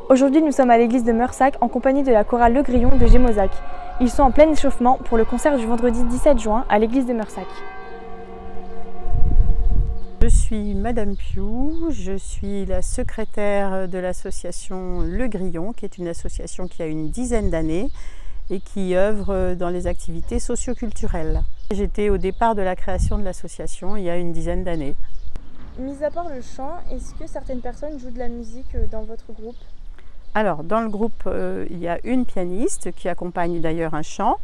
Aujourd'hui, nous sommes à l'église de Meursac en compagnie de la chorale Le Grillon de Gémozac. Ils sont en plein échauffement pour le concert du vendredi 17 juin à l'église de Meursac. Je suis Madame Piou, je suis la secrétaire de l'association Le Grillon, qui est une association qui a une dizaine d'années et qui œuvre dans les activités socioculturelles. J'étais au départ de la création de l'association il y a une dizaine d'années. Mis à part le chant, est-ce que certaines personnes jouent de la musique dans votre groupe ? Alors, dans le groupe, il y a une pianiste qui accompagne d'ailleurs un chant.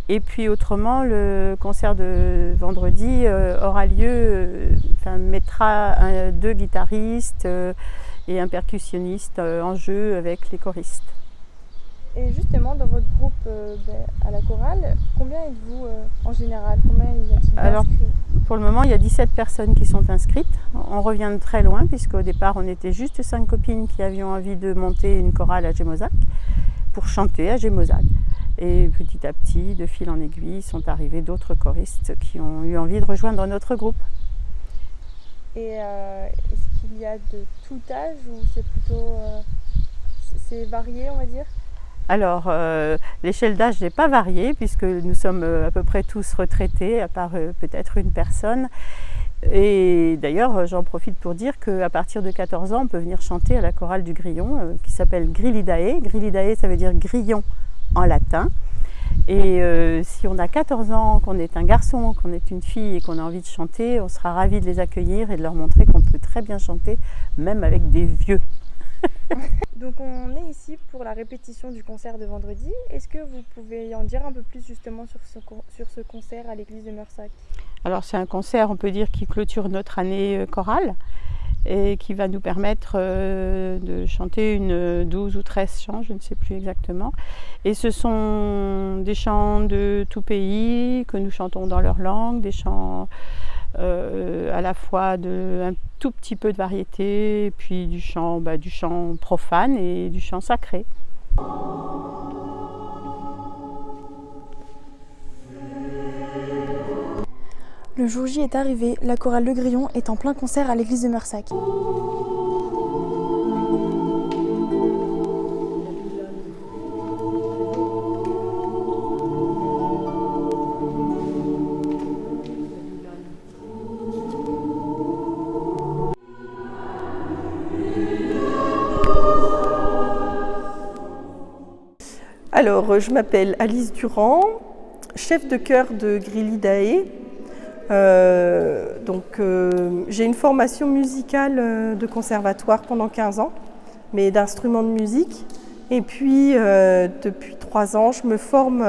Et puis autrement, le concert de vendredi aura lieu, mettra deux guitaristes et un percussionniste en jeu avec les choristes. Et justement, dans votre groupe à la chorale, combien êtes-vous en général? Combien y a-t-il d'inscrits? Pour le moment, il y a 17 personnes qui sont inscrites. On revient de très loin, puisqu'au départ, on était juste 5 copines qui avions envie de monter une chorale à Gémozac pour chanter à Gémozac. Et petit à petit, de fil en aiguille, sont arrivés d'autres choristes qui ont eu envie de rejoindre notre groupe. Et est-ce qu'il y a de tout âge ou c'est plutôt c'est varié, on va dire? Alors, l'échelle d'âge n'est pas variée puisque nous sommes à peu près tous retraités, à part peut-être une personne. Et d'ailleurs, j'en profite pour dire qu'à partir de 14 ans, on peut venir chanter à la chorale du Grillon qui s'appelle Grillidae. Grillidae, ça veut dire grillon en latin. Et si on a 14 ans, qu'on est un garçon, qu'on est une fille et qu'on a envie de chanter, on sera ravis de les accueillir et de leur montrer qu'on peut très bien chanter, même avec des vieux. Donc on est ici pour la répétition du concert de vendredi. Est-ce que vous pouvez en dire un peu plus justement sur ce concert à l'église de Meursac? Alors c'est un concert, on peut dire, qui clôture notre année chorale et qui va nous permettre de chanter 12 ou 13 chants, je ne sais plus exactement. Et ce sont des chants de tout pays que nous chantons dans leur langue, des chants à la fois un tout petit peu de variété, et puis du chant profane et du chant sacré. Le jour J est arrivé, la chorale Le Grillon est en plein concert à l'église de Meursac. Alors, je m'appelle Alice Durand, chef de chœur de Grillidae. J'ai une formation musicale de conservatoire pendant 15 ans, mais d'instruments de musique. Et puis, depuis 3 ans, je me forme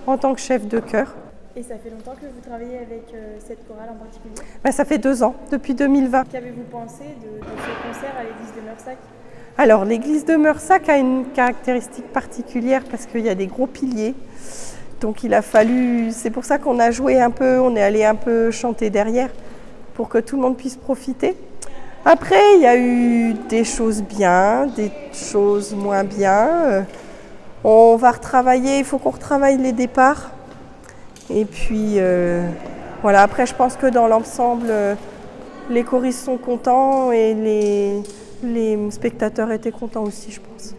en tant que chef de chœur. Et ça fait longtemps que vous travaillez avec cette chorale en particulier? Ça fait 2 ans, depuis 2020. Qu'avez-vous pensé de ce concert à l'église de Meursac? Alors, l'église de Meursac a une caractéristique particulière parce qu'il y a des gros piliers. Donc il a fallu, c'est pour ça qu'on a joué un peu, on est allé un peu chanter derrière pour que tout le monde puisse profiter. Après, il y a eu des choses bien, des choses moins bien. On va retravailler, il faut qu'on retravaille les départs. Et puis voilà, après je pense que dans l'ensemble, les choristes sont contents et les spectateurs étaient contents aussi, je pense.